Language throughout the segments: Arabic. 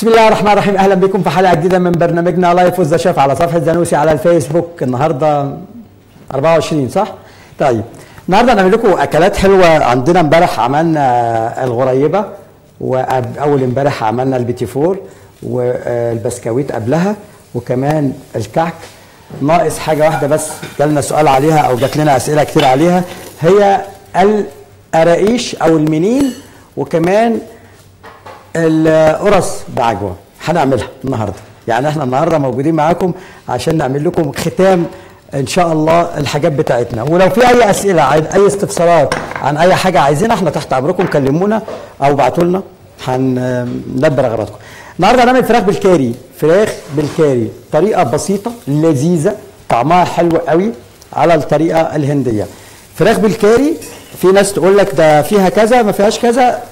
بسم الله الرحمن الرحيم. اهلا بكم في حلقه جديده من برنامجنا لايف وذ شيف على صفحه زانوسي على الفيسبوك. النهارده 24 صح؟ طيب النهارده هنعمل لكم اكلات حلوه. عندنا امبارح عملنا الغريبه، واول امبارح عملنا البيتي فور والبسكويت قبلها، وكمان الكعك. ناقص حاجه واحده بس جالنا سؤال عليها او جات لنا اسئله كتير عليها، هي القراقيش او المنين، وكمان القرص بعجوه. هنعملها النهارده، يعني احنا النهارده موجودين معاكم عشان نعمل لكم ختام ان شاء الله الحاجات بتاعتنا. ولو في اي اسئله اي استفسارات عن اي حاجه عايزينها، احنا تحت امركم، كلمونا او ابعتوا لنا هنلبي رغباتكم. النهارده هنعمل فراخ بالكاري. فراخ بالكاري طريقه بسيطه لذيذه طعمها حلو قوي على الطريقه الهنديه. فراخ بالكاري، في ناس تقول لك ده فيها كذا ما فيهاش كذا.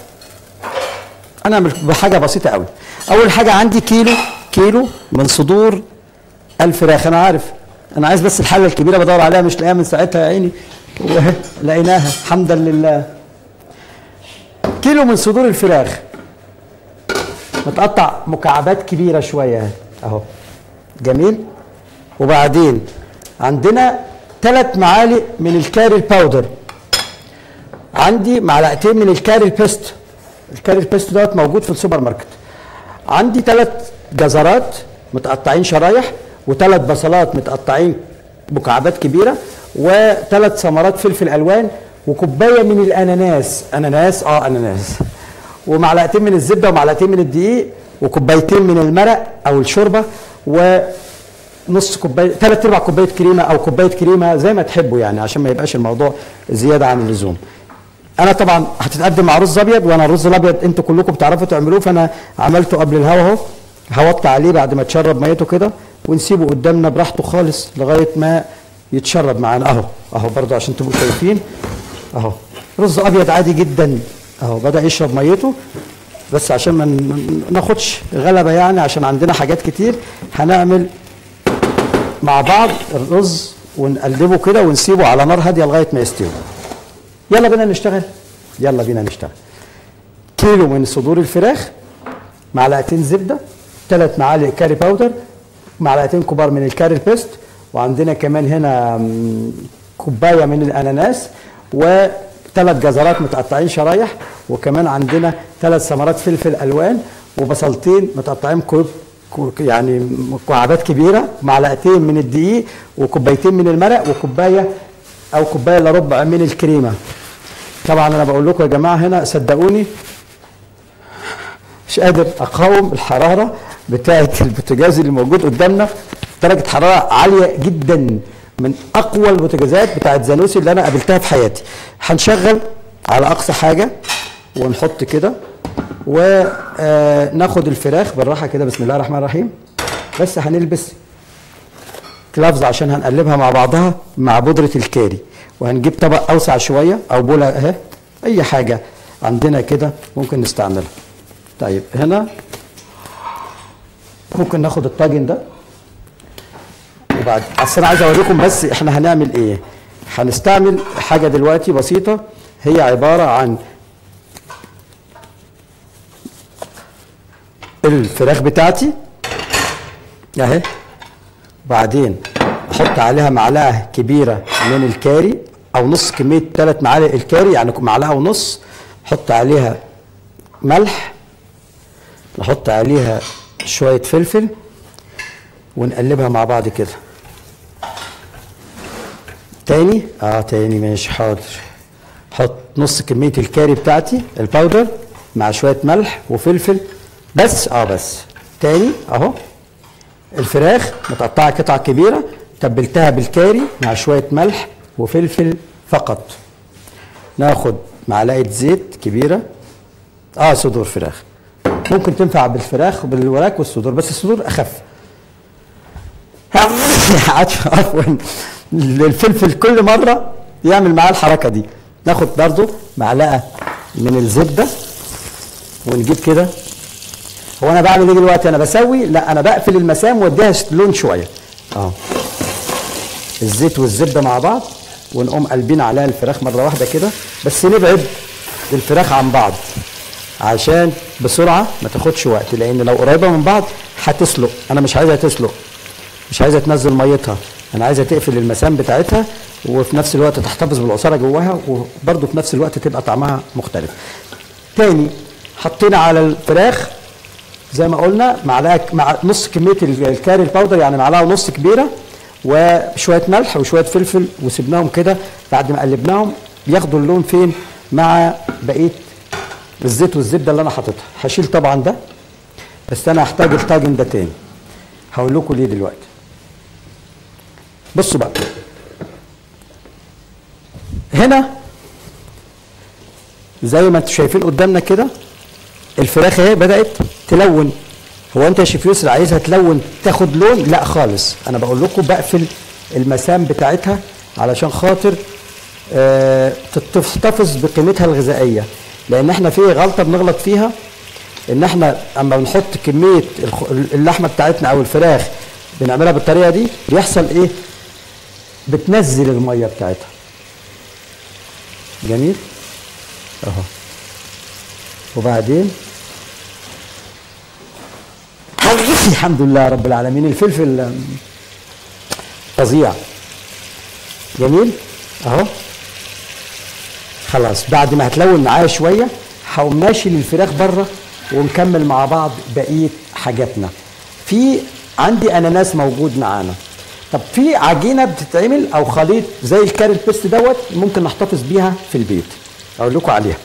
انا بحاجه بسيطه قوي. اول حاجه عندي كيلو من صدور الفراخ. انا عارف، انا عايز بس الحله الكبيره بدور عليها مش لاقيها من ساعتها يا عيني، لقيناها الحمد لله. كيلو من صدور الفراخ متقطع مكعبات كبيره شويه اهو، جميل. وبعدين عندنا 3 معالق من الكاري الباودر، عندي معلقتين من الكاري البيست. الكاري البيست دوت موجود في السوبر ماركت. عندي 3 جزرات متقطعين شرايح، و3 بصلات متقطعين مكعبات كبيره، و3 ثمرات فلفل الوان، وكوبايه من الاناناس. اناناس ومعلقتين من الزبده، ومعلقتين من الدقيق، وكوبايتين من المرق او الشوربه، ونص كوبايه 3/4 كوبايه كريمه او كوبايه كريمه زي ما تحبوا، يعني عشان ما يبقاش الموضوع زياده عن اللزوم. انا طبعا هتتقدم مع رز ابيض، وانا الرز الابيض انتوا كلكم بتعرفوا تعملوه، فانا عملته قبل الهوا اهو. هوطي عليه بعد ما تشرب ميته كده، ونسيبه قدامنا براحته خالص لغايه ما يتشرب معانا. اهو برضه عشان تبقوا شايفين اهو، رز ابيض عادي جدا اهو، بدا يشرب ميته. بس عشان ما ناخدش غلبه، يعني عشان عندنا حاجات كتير هنعمل مع بعض الرز ونقلبه كده ونسيبه على نار هاديه لغايه ما يستوي. يلا بينا نشتغل. كيلو من صدور الفراخ، معلقتين زبده، 3 معالق كاري باودر، معلقتين كبار من الكاري البيست، وعندنا كمان هنا كوبايه من الاناناس، و3 جزرات متقطعين شرايح، وكمان عندنا 3 ثمرات فلفل الوان، وبصلتين متقطعين يعني مكعبات كبيره، معلقتين من الدقيق، وكوبايتين من المرق، وكوبايه او كوبايه الا ربع من الكريمه. طبعا انا بقول لكم يا جماعه هنا صدقوني مش قادر اقاوم الحراره بتاعه البوتاجاز اللي موجود قدامنا. درجه حراره عاليه جدا، من اقوى البوتاجازات بتاعه زانوسي اللي انا قابلتها في حياتي. هنشغل على اقصى حاجه ونحط كده، وناخد الفراخ بالراحه كده. بسم الله الرحمن الرحيم. بس هنلبس كلافز عشان هنقلبها مع بعضها مع بودره الكاري، وهنجيب طبق اوسع شويه او بوله اهي، اي حاجه عندنا كده ممكن نستعملها. طيب هنا ممكن ناخد الطاجن ده، وبعد اصل انا عايز اوريكم بس احنا هنعمل ايه. هنستعمل حاجه دلوقتي بسيطه، هي عباره عن الفراخ بتاعتي اهي، بعدين احط عليها معلقه كبيره من الكاري او نص كميه 3 معالق الكاري، يعني معلقه ونص. احط عليها ملح، نحط عليها شويه فلفل، ونقلبها مع بعض كده. تاني ماشي حاضر. حط نص كميه الكاري بتاعتي الباودر مع شويه ملح وفلفل بس. بس تاني اهو، الفراخ متقطعه قطع كبيره، تبلتها بالكاري مع شويه ملح وفلفل فقط. ناخد معلقه زيت كبيره. صدور فراخ ممكن تنفع بالفراخ وبالوراك والصدور، بس الصدور اخف. عفوا، الفلفل كل مره يعمل معاه الحركه دي. ناخد برضو معلقه من الزبده ونجيب كده. هو انا بعمل ايه دلوقتي؟ انا بسوي؟ لا، انا بقفل المسام واديها لون شويه الزيت والزبده مع بعض، ونقوم قلبين عليها الفراخ مره واحده كده، بس نبعد الفراخ عن بعض عشان بسرعه، ما تاخدش وقت، لان لو قريبه من بعض هتسلق. انا مش عايزها تسلق، مش عايزه تنزل ميتها، انا عايزه تقفل المسام بتاعتها وفي نفس الوقت تحتفظ بالعصاره جواها، وبرده في نفس الوقت تبقى طعمها مختلف. تاني حطينا على الفراخ زي ما قلنا معلقه مع نص كميه الكاري الباودر، يعني معلقه ونص كبيره، وشويه ملح وشويه فلفل، وسيبناهم كده. بعد ما قلبناهم بياخدوا اللون فين؟ مع بقيه الزيت والزبده اللي انا حاططها. هشيل طبعا ده، بس انا هحتاج الطاجن ده تاني، هقول لكم ليه دلوقتي. بصوا بقى هنا زي ما انتم شايفين قدامنا كده الفراخ اهي بدات تلون. هو انت يا شيف يسرى عايزها تلون تاخد لون؟ لا خالص، انا بقول لكم بقفل المسام بتاعتها علشان خاطر تحتفظ بقيمتها الغذائيه. لان احنا في غلطه بنغلط فيها، ان احنا اما بنحط كميه اللحمه بتاعتنا او الفراخ بنعملها بالطريقه دي، بيحصل ايه؟ بتنزل الميه بتاعتها. جميل اهو. وبعدين الحمد لله رب العالمين، الفلفل فظيع. جميل اهو. خلاص بعد ما هتلون معايا شويه هقوم ماشي للفراخ بره ونكمل مع بعض بقيه حاجاتنا. في عندي اناناس موجود معانا. طب في عجينه بتتعمل او خليط زي الكاري البيست دوت ممكن نحتفظ بيها في البيت، اقول لكم عليها.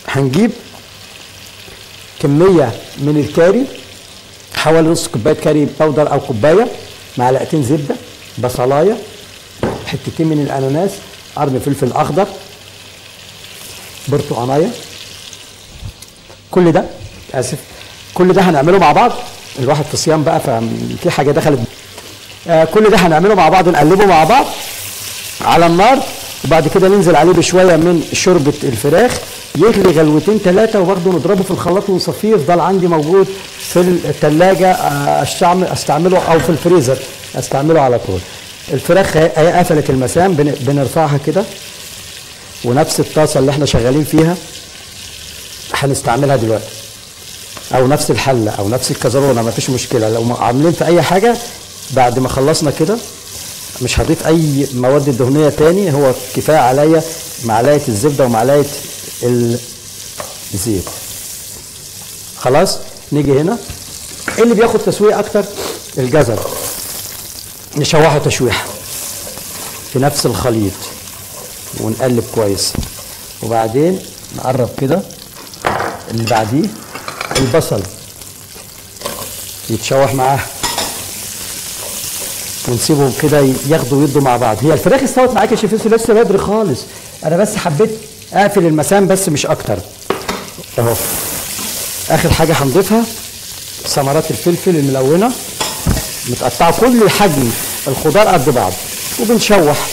هنجيب كميه من الكاري، حوالي نص كوبايه كاري باودر او كوبايه، معلقتين زبده، بصلايه، حتتين من الاناناس، قرن فلفل اخضر، برتقانيه. كل ده كل ده هنعمله مع بعض. الواحد في صيام بقى ففي حاجه دخلت. كل ده هنعمله مع بعض، نقلبه مع بعض على النار، وبعد كده ننزل عليه بشويه من شوربه الفراخ يغلي غلوتين ثلاثه، وبرده نضربه في الخلاط ونصفيه، يفضل عندي موجود في الثلاجه استعمله، او في الفريزر استعمله على طول. الفراخ هي قفلت المسام، بنرفعها كده، ونفس الطاسه اللي احنا شغالين فيها هنستعملها دلوقتي، او نفس الحله او نفس الكزرونه، ما فيش مشكله. لو عاملين في اي حاجه بعد ما خلصنا كده مش هضيف اي مواد دهنيه تاني، هو كفايه عليا معلقه الزبده ومعلقه الزيت. خلاص نيجي هنا، ايه اللي بياخد تسويه اكتر؟ الجزر. نشوحه تشويحه في نفس الخليط ونقلب كويس، وبعدين نقرب كده. اللي بعديه البصل يتشوح معاه، ونسيبهم كده ياخدوا ويدوا مع بعض. هي الفراخ استوت معاك يا شيف يوسف لسه بدري خالص، انا بس حبيت اقفل المسام بس مش اكتر. اهو اخر حاجه هنضيفها ثمرات الفلفل الملونه متقطعه كل حجم الخضار قد بعض، وبنشوح.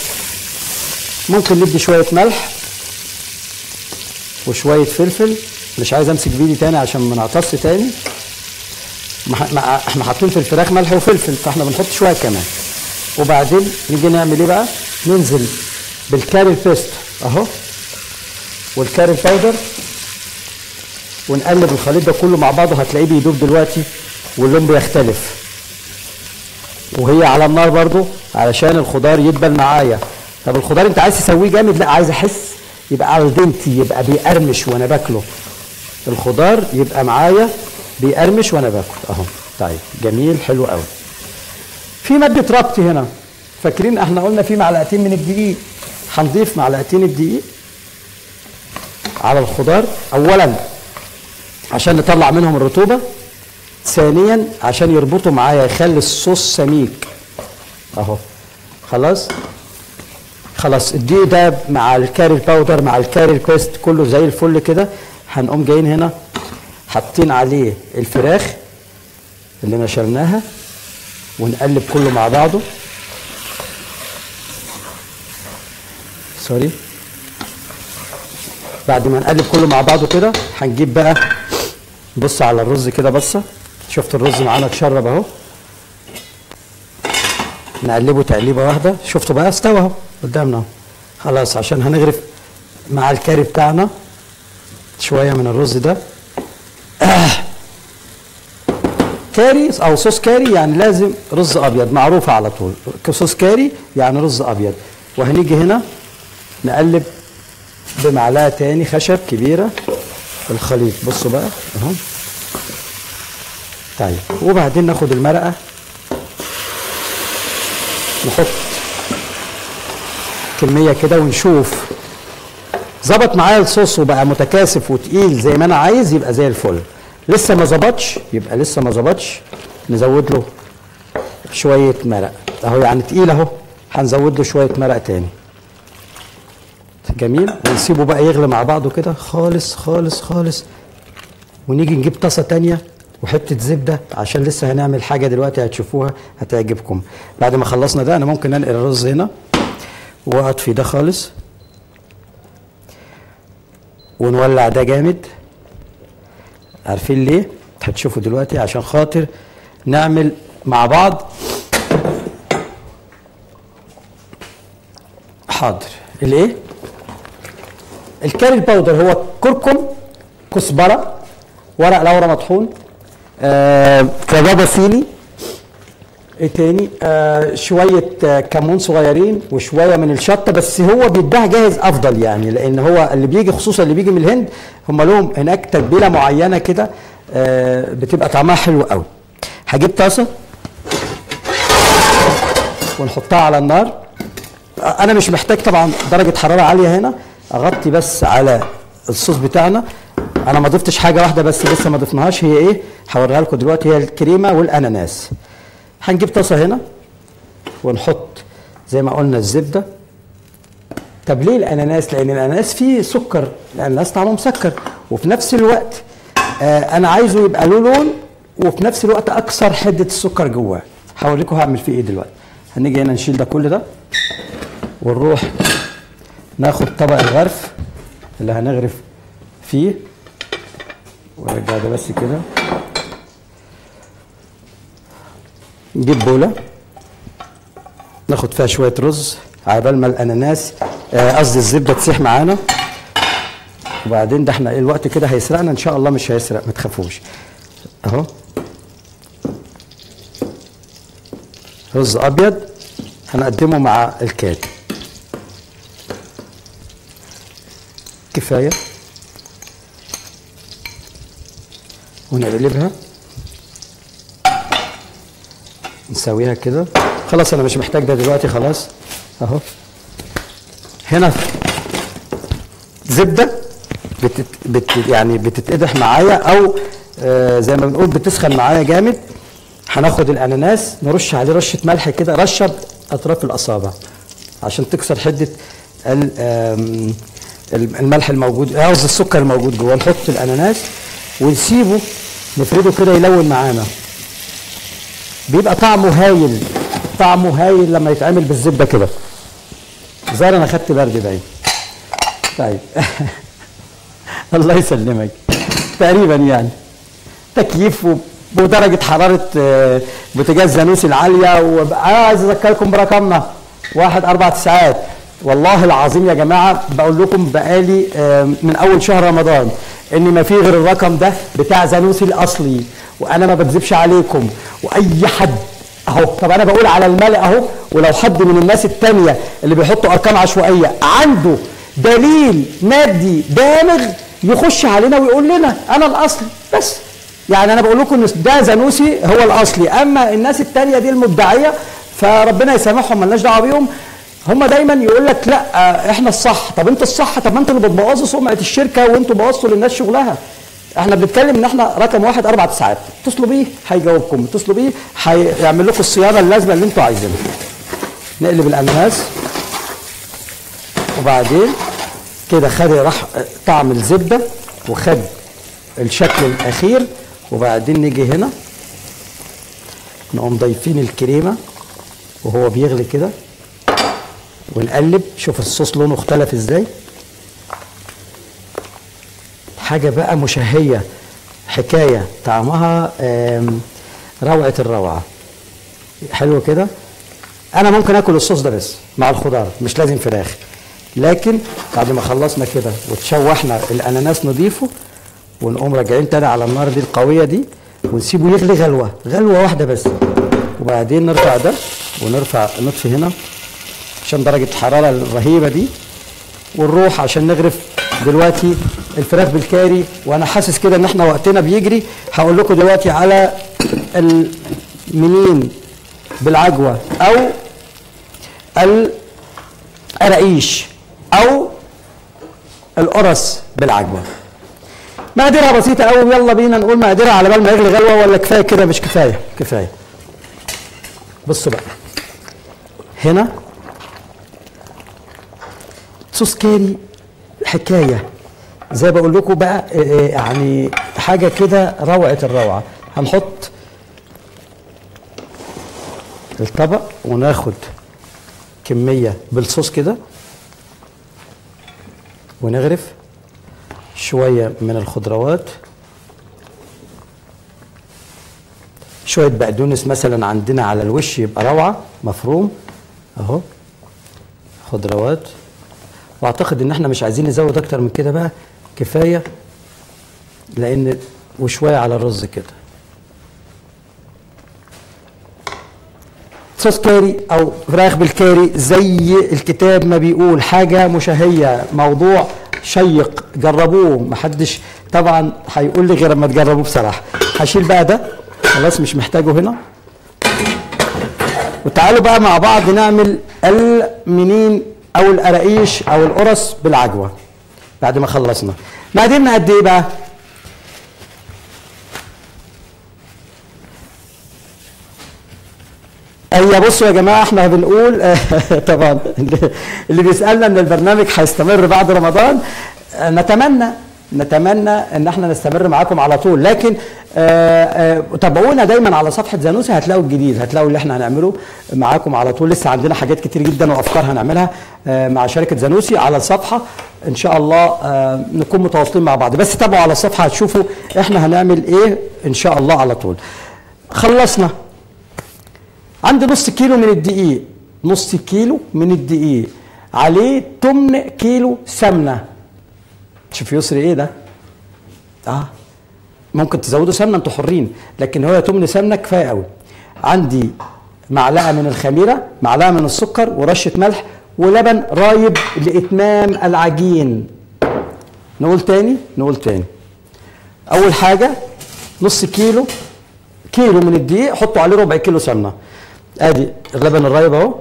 ممكن ندي شويه ملح وشويه فلفل، مش عايز امسك بايدي تاني عشان ما نعطس تاني. احنا حاطين في الفراخ ملح وفلفل، فاحنا بنحط شويه كمان. وبعدين نيجي نعمل ايه بقى؟ ننزل بالكاري البيست اهو والكاري باودر، ونقلب الخليط ده كله مع بعضه. هتلاقيه بيدوب دلوقتي واللون بيختلف، وهي على النار برضو علشان الخضار يدبل معايا. طب الخضار انت عايز تسويه جامد؟ لا، عايز احس يبقى على دنتي، يبقى بيقرمش وانا باكله. الخضار يبقى معايا بيقرمش وانا باكل اهو. طيب جميل، حلو قوي. في ماده ربط هنا، فاكرين احنا قلنا في معلقتين من الدقيق؟ هنضيف معلقتين الدقيق على الخضار، اولا عشان نطلع منهم الرطوبه، ثانيا عشان يربطوا معايا يخلي الصوص سميك اهو. خلاص الدقيق ده مع الكاري باودر مع الكاري بيست كله زي الفل كده. هنقوم جايين هنا حاطين عليه الفراخ اللي نشرناها، ونقلب كله مع بعضه. سوري. بعد ما نقلب كله مع بعضه كده هنجيب بقى، بص على الرز كده بصه، شفت الرز معانا اتشرب اهو. نقلبه تقليبه واحده، شفتوا بقى استوى اهو قدامنا اهو. خلاص عشان هنغرف مع الكاري بتاعنا شويه من الرز ده كاري او صوص كاري يعني لازم رز ابيض، معروفه على طول. صوص كاري يعني رز ابيض. وهنيجي هنا نقلب بمعلقه تاني خشب كبيره الخليط. بصوا بقى اهو. طيب وبعدين ناخد المرقه نحط كميه كده ونشوف ظبط معايا الصوص وبقى متكاثف وتقيل زي ما انا عايز، يبقى زي الفل. لسه ما ظبطش، يبقى لسه ما ظبطش، نزود له شويه مرق اهو، يعني تقيل اهو، هنزود له شويه مرق تاني. جميل. ونسيبه بقى يغلي مع بعضه كده خالص خالص خالص. ونيجي نجيب طاسه تانيه وحته زبده، عشان لسه هنعمل حاجه دلوقتي هتشوفوها هتعجبكم. بعد ما خلصنا ده انا ممكن انقل الرز هنا واطفي ده خالص ونولع ده جامد. عارفين ليه؟ هتشوفوا دلوقتي. عشان خاطر نعمل مع بعض. حاضر. الايه؟ الكاري باودر هو كركم، كزبره، ورق لورا مطحون، كبابه صيني، ايه تاني؟ شويه كمون صغيرين وشويه من الشطه، بس هو بيتباع جاهز افضل يعني، لان هو اللي بيجي خصوصا اللي بيجي من الهند هم لهم هناك تتبيله معينه كده بتبقى طعمها حلو قوي. هجيب طاسه ونحطها على النار. انا مش محتاج طبعا درجه حراره عاليه هنا، اغطي بس على الصوص بتاعنا. انا ما ضفتش حاجه واحده بس لسه ما ضفناهاش، هي ايه؟ هوريها لكم دلوقتي، هي الكريمه والاناناس. هنجيب طاسه هنا ونحط زي ما قلنا الزبده. طب ليه الاناناس؟ لان الاناناس فيه سكر، الاناناس طعمه مسكر، وفي نفس الوقت انا عايزه يبقى له لون، وفي نفس الوقت اكثر حده السكر جواه. هوريكم هعمل فيه ايه دلوقتي. هنيجي هنا نشيل ده كل ده ونروح ناخد طبق الغرف اللي هنغرف فيه، ورجع ده بس كده. نجيب بوله ناخد فيها شويه رز عبال ما الاناناس قصدي الزبده تسيح معانا. وبعدين ده احنا ايه الوقت كده هيسرقنا؟ ان شاء الله مش هيسرق، ما تخافوش. اهو رز ابيض هنقدمه مع الكاري. كفايه. ونقلبها نسويها كده. خلاص انا مش محتاج ده دلوقتي خلاص. اهو هنا زبده يعني بتتقدح معايا، او زي ما بنقول بتسخن معايا جامد. هناخد الاناناس نرش عليه رشه ملح كده، رشه اطراف الاصابع عشان تكسر حده الملح الموجود، قصدي السكر الموجود جوه. نحط الاناناس ونسيبه نفرده كده يلون معانا. بيبقى طعمه هايل، طعمه هايل لما يتعمل بالزبده كده. زار انا خدت برد باين. طيب الله يسلمك. تقريبا يعني تكييف ودرجه حراره بوتاجاز زانوسي العاليه. وعايز اذكركم برقمنا 149. والله العظيم يا جماعه بقول لكم بقالي من اول شهر رمضان ان ما في غير الرقم ده بتاع زانوسي الاصلي، وانا ما بكذبش عليكم. واي حد اهو، طب انا بقول على الملأ اهو، ولو حد من الناس التانيه اللي بيحطوا ارقام عشوائيه عنده دليل مادي دامغ يخش علينا ويقول لنا انا الاصلي بس. يعني انا بقول لكم ان ده زانوسي هو الاصلي، اما الناس التانيه دي المدعيه فربنا يسامحهم مالناش دعوه بيهم. هم دايما يقول لك لا احنا الصح. طب انت الصح، طب ما انتوا اللي بتبوظوا سمعه الشركه وانتوا بوظتوا للناس شغلها. احنا بنتكلم ان احنا رقم 149. اتصلوا بيه هيجاوبكم، اتصلوا بيه هيعمل لكم الصيانه اللازمه اللي انتوا عايزينها. نقلب الاناناس وبعدين كده خد راح طعم الزبده وخد الشكل الاخير. وبعدين نيجي هنا نقوم ضايفين الكريمه وهو بيغلي كده ونقلب. شوف الصوص لونه اختلف ازاي. حاجه بقى مشهيه، حكايه طعمها روعه الروعه. حلو كده. انا ممكن اكل الصوص ده بس مع الخضار، مش لازم فراخ. لكن بعد ما خلصنا كده وتشوحنا الاناناس نضيفه ونقوم راجعين تاني على النار دي القويه دي ونسيبه يغلي غلوه واحده بس. وبعدين نرفع ده نطفي هنا عشان درجه الحراره الرهيبه دي، ونروح عشان نغرف دلوقتي الفراخ بالكاري. وانا حاسس كده ان احنا وقتنا بيجري. هقول لكم دلوقتي على المنين بالعجوه او القراقيش او القرص بالعجوه. مقاديرها بسيطه قوي، يلا بينا نقول مقاديرها على بال ما يغلي غلوه، ولا كفايه كده؟ مش كفايه، كفايه. بصوا بقى، هنا صوص كاري حكايه زي بقول لكم بقى، يعني حاجه كده روعه الروعه. هنحط الطبق وناخد كميه بالصوص كده، ونغرف شويه من الخضروات، شويه بقدونس مثلا عندنا على الوش يبقى روعه مفروم اهو، خضروات. واعتقد ان احنا مش عايزين نزود اكتر من كده بقى، كفايه، لان وشويه على الرز كده. صوص كاري او فراخ بالكاري زي الكتاب ما بيقول، حاجه مشهيه، موضوع شيق، جربوه. محدش طبعا هيقول لي غير اما تجربوه بصراحه. هشيل بقى ده خلاص مش محتاجه هنا، وتعالوا بقى مع بعض نعمل المنين او القراقيش او القرص بالعجوه بعد ما خلصنا. مقاديرنا قد ايه بقى؟ بصوا يا جماعه، احنا بنقول طبعا اللي بيسالنا ان البرنامج هيستمر بعد رمضان، نتمنى ان احنا نستمر معاكم على طول، لكن تابعونا دايما على صفحه زانوسي، هتلاقوا الجديد، هتلاقوا اللي احنا هنعمله معاكم على طول. لسه عندنا حاجات كتير جدا وافكار هنعملها مع شركه زانوسي على الصفحه ان شاء الله، نكون متواصلين مع بعض. بس تابعوا على الصفحه هتشوفوا احنا هنعمل ايه ان شاء الله على طول. خلصنا. عندي نص كيلو من الدقيق، عليه 8 كيلو سمنه. شوف يسري ايه ده؟ ممكن تزودوا سمنه انتوا حرين، لكن هو 8 سمنه كفايه قوي. عندي معلقه من الخميره، معلقه من السكر، ورشه ملح، ولبن رايب لاتمام العجين. نقول تاني. اول حاجه نص كيلو من الدقيق، حطوا عليه ربع كيلو سمنه. ادي اللبن الرايب اهو.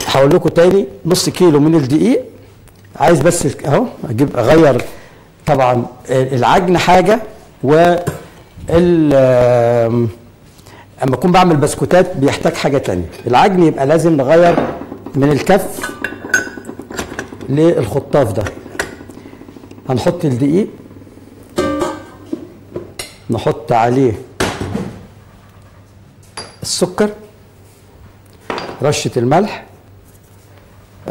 هقول لكم تاني، نص كيلو من الدقيق. عايز بس اهو اغير طبعا العجن حاجه، اما اكون بعمل بسكوتات بيحتاج حاجه تانية. العجن يبقى لازم نغير من الكف للخطاف ده. هنحط الدقيق، نحط عليه السكر، رشه الملح،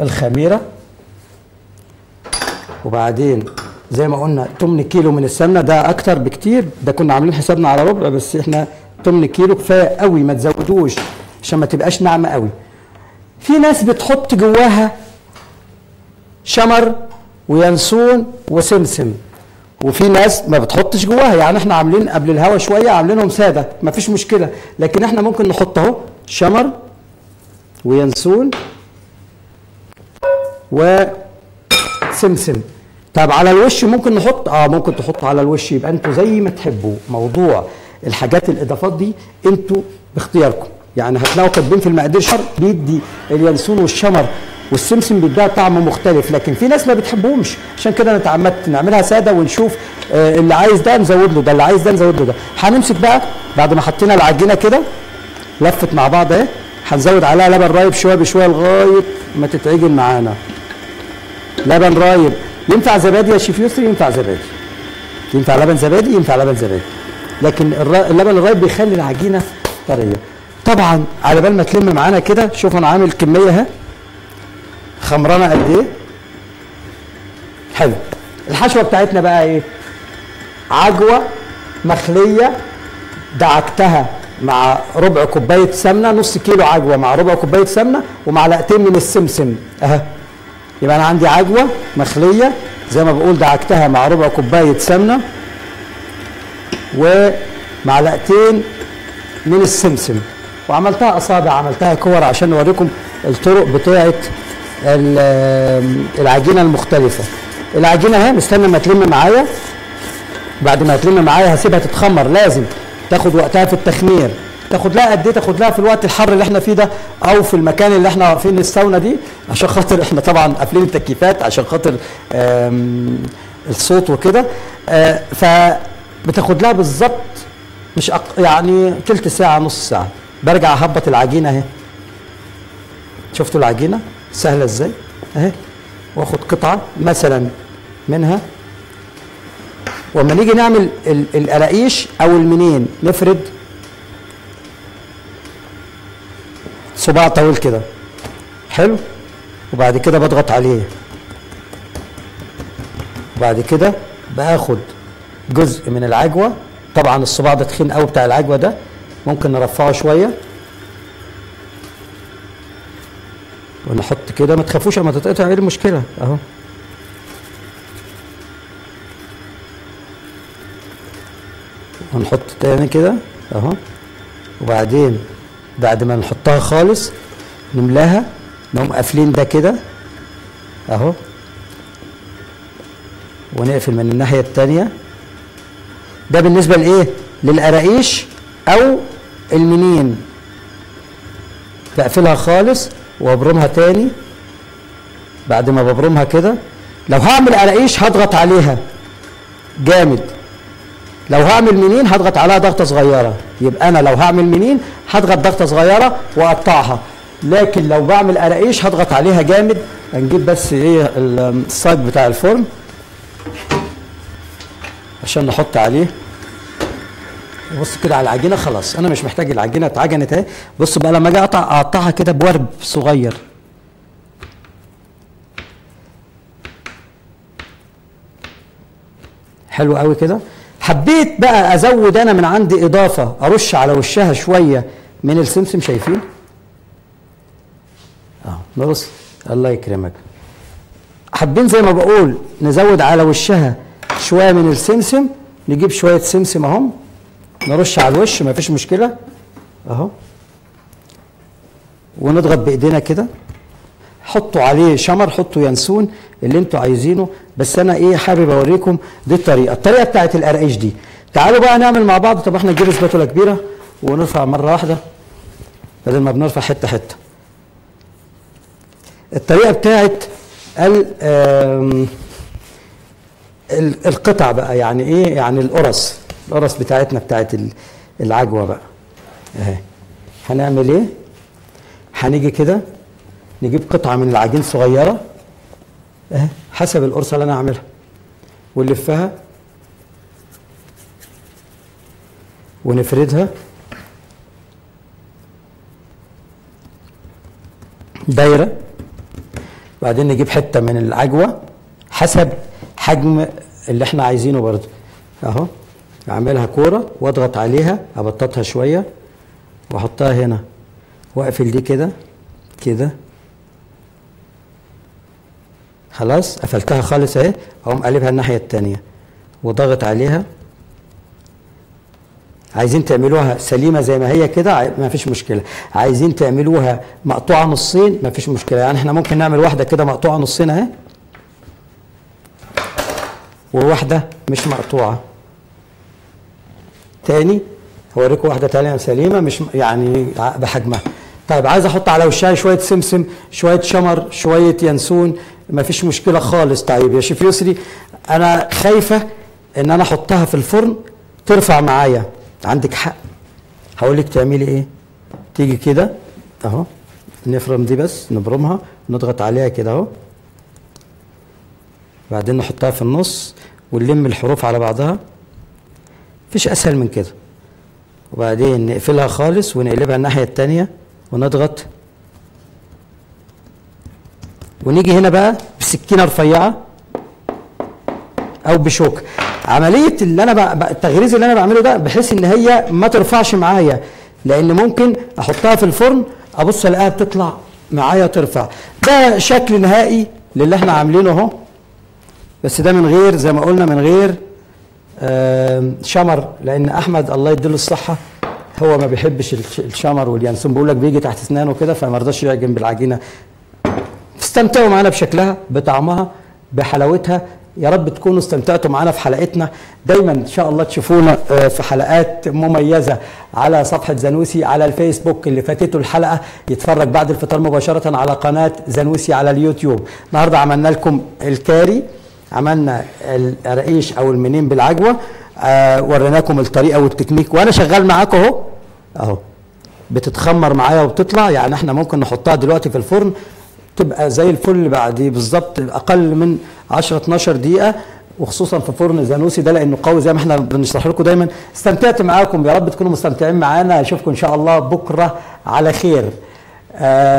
الخميره، وبعدين زي ما قلنا 8 كيلو من السمنه. ده اكتر بكتير، ده كنا عاملين حسابنا على ربع، بس احنا 8 كيلو كفايه قوي، ما تزودوش عشان ما تبقاش ناعمه قوي. في ناس بتحط جواها شمر وينسون وسمسم، وفي ناس ما بتحطش جواها. يعني احنا عاملين قبل الهوا شويه عاملينهم ساده، ما فيش مشكله، لكن احنا ممكن نحط اهو شمر وينسون وسمسم. طب على الوش ممكن نحط ممكن تحطوا على الوش، يبقى انتوا زي ما تحبوا. موضوع الحاجات الاضافات دي انتوا باختياركم. يعني هتلاقوا كاتبين في المقادير شر بيدي اليانسون والشمر والسمسم بيديها طعم مختلف، لكن في ناس ما بتحبهمش، عشان كده انا اتعمدت نعملها ساده ونشوف اللي عايز ده نزود له ده، اللي عايز ده نزود له ده. هنمسك بقى بعد ما حطينا العجينه كده لفت مع بعض اهي، هنزود عليها لبن رايب شويه بشويه لغايه ما تتعجن معانا. لبن رايب. ينفع زبادي يا شيف يسري؟ ينفع زبادي، ينفع لبن زبادي، ينفع لبن زبادي، لكن اللبن الرايب بيخلي العجينه طريه. طبعا على بال ما تلم معانا كده، شوفوا انا عامل كميه اهي خمرانه قد ايه. حلو. الحشوه بتاعتنا بقى ايه؟ عجوه مخليه دعكتها مع ربع كوبايه سمنه، نص كيلو عجوه مع ربع كوبايه سمنه ومعلقتين من السمسم اهي. يبقى انا عندي عجوه مخليه زي ما بقول دعكتها مع ربع كوبايه سمنه ومعلقتين من السمسم، وعملتها اصابع، عملتها كور عشان اوريكم الطرق بتاعه العجينه المختلفه. العجينه اهي مستنى ما تلم معايا. بعد ما تلم معايا هسيبها تتخمر، لازم تاخد وقتها في التخمير. تاخد لها قد ايه؟ تاخد لها في الوقت الحر اللي احنا فيه ده، او في المكان اللي احنا واقفين الساونا دي، عشان خاطر احنا طبعا قافلين التكييفات عشان خاطر الصوت وكده. فبتاخد لها بالظبط مش يعني تلت ساعه نص ساعه. برجع اهبط العجينه اهي. شفتوا العجينه سهله ازاي اهي، واخد قطعه مثلا منها، واما نيجي نعمل القراقيش او المنين نفرد صباع طويل كده حلو، وبعد كده بضغط عليه، وبعد كده باخد جزء من العجوه. طبعا الصباع ده تخين قوي بتاع العجوه ده، ممكن نرفعه شويه ونحط كده. ما تخافوش اما تتقطع، ايه المشكله اهو. ونحط تاني كده اهو، وبعدين بعد ما نحطها خالص نملاها، نقوم قافلين ده كده اهو، ونقفل من الناحيه التانيه. ده بالنسبه لايه؟ للقراقيش او المنين. بقفلها خالص وابرمها تاني. بعد ما ببرمها كده، لو هعمل قراقيش هضغط عليها جامد، لو هعمل منين هضغط عليها ضغطه صغيره. يبقى انا لو هعمل منين هضغط ضغطه صغيره واقطعها، لكن لو بعمل قراقيش هضغط عليها جامد. هنجيب بس ايه الصاج بتاع الفرن عشان نحط عليه. بص كده على العجينه، خلاص انا مش محتاج العجينه اتعجنت اهي. بص بقى لما اجي اقطعها كده بورب صغير. حلو قوي كده. حبيت بقى ازود انا من عندي اضافه، ارش على وشها شويه من السمسم. شايفين بص الله يكرمك. حابين زي ما بقول نزود على وشها شويه من السمسم، نجيب شويه سمسم اهم نرش على الوش، ما فيش مشكله اهو، ونضغط بايدينا كده. حطوا عليه شمر، حطوا ينسون اللي انتوا عايزينه، بس انا ايه حابب اوريكم دي الطريقه بتاعت القراقيش دي. تعالوا بقى نعمل مع بعض. طب احنا نجيب سباتولا كبيره ونرفع مره واحده بدل ما بنرفع حته حته. الطريقه بتاعت القطع بقى، يعني ايه؟ يعني القرص بتاعتنا بتاعت العجوه بقى اهي. هنعمل ايه؟ هنيجي كده نجيب قطعه من العجين صغيره اهي حسب القرصه اللي انا هعملها، ونلفها ونفردها دايره. بعدين نجيب حته من العجوه حسب حجم اللي احنا عايزينه برضه اهو، اعملها كوره واضغط عليها، ابططها شويه واحطها هنا، واقفل دي كده كده. خلاص قفلتها خالص اهي. اقوم قلبها الناحيه الثانيه وضغط عليها. عايزين تعملوها سليمه زي ما هي كده ما فيش مشكله، عايزين تعملوها مقطوعه نصين ما فيش مشكله. يعني احنا ممكن نعمل واحده كده مقطوعه نصين اهي، وواحده مش مقطوعه. تاني هوريكم واحده تانيه سليمه مش يعني بحجمها. طيب عايز احط على وشها شويه سمسم، شويه شمر، شويه ينسون، ما فيش مشكله خالص. طيب يا شيف يسري انا خايفه ان انا احطها في الفرن ترفع معايا. عندك حق، هقول لك تعملي ايه. تيجي كده اهو، نفرم دي بس، نبرمها نضغط عليها كده اهو، بعدين نحطها في النص ونلم الحروف على بعضها. مفيش اسهل من كده. وبعدين نقفلها خالص ونقلبها الناحيه الثانيه ونضغط، ونيجي هنا بقى بسكينه رفيعه او بشوكه. عمليه اللي انا التغريز اللي انا بعمله ده بحيث ان هي ما ترفعش معايا، لان ممكن احطها في الفرن ابص الاقيها بتطلع معايا ترفع. ده شكل نهائي للي احنا عاملينه اهو، بس ده من غير زي ما قلنا من غير شمر، لان احمد الله يديله الصحه هو ما بيحبش الشمر واليانسون، بيقول لك بيجي تحت اسنانه كده فما رضاش يعجن بالعجينه. استمتعوا معانا بشكلها، بطعمها، بحلاوتها. يا رب تكونوا استمتعتوا معانا في حلقتنا. دايما ان شاء الله تشوفونا في حلقات مميزه على صفحه زانوسي على الفيسبوك. اللي فاتته الحلقه يتفرج بعد الفطار مباشره على قناه زانوسي على اليوتيوب. النهارده عملنا لكم الكاري، عملنا الرقيش او المنين بالعجوه، وريناكم الطريقه والتكنيك وانا شغال معاكم اهو بتتخمر معايا وبتطلع. يعني احنا ممكن نحطها دلوقتي في الفرن تبقى زي الفل بعد بالظبط اقل من 10 12 دقيقه، وخصوصا في فرن زانوسي ده لانه قوي زي ما احنا بنشرح لكم دايما. استمتعت معاكم، يا رب تكونوا مستمتعين معانا. اشوفكم ان شاء الله بكره على خير.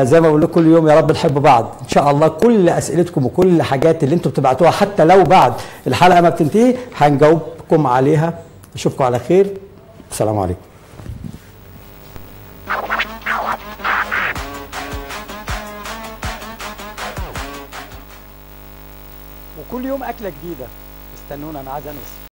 زي ما بقول لكم كل يوم، يا رب نحب بعض ان شاء الله. كل اسئلتكم وكل الحاجات اللي انتم بتبعتوها حتى لو بعد الحلقه ما بتنتهي هنجاوبكم عليها. اشوفكم على خير، السلام عليكم. وكل يوم اكله جديده، استنونا مع زانوسي.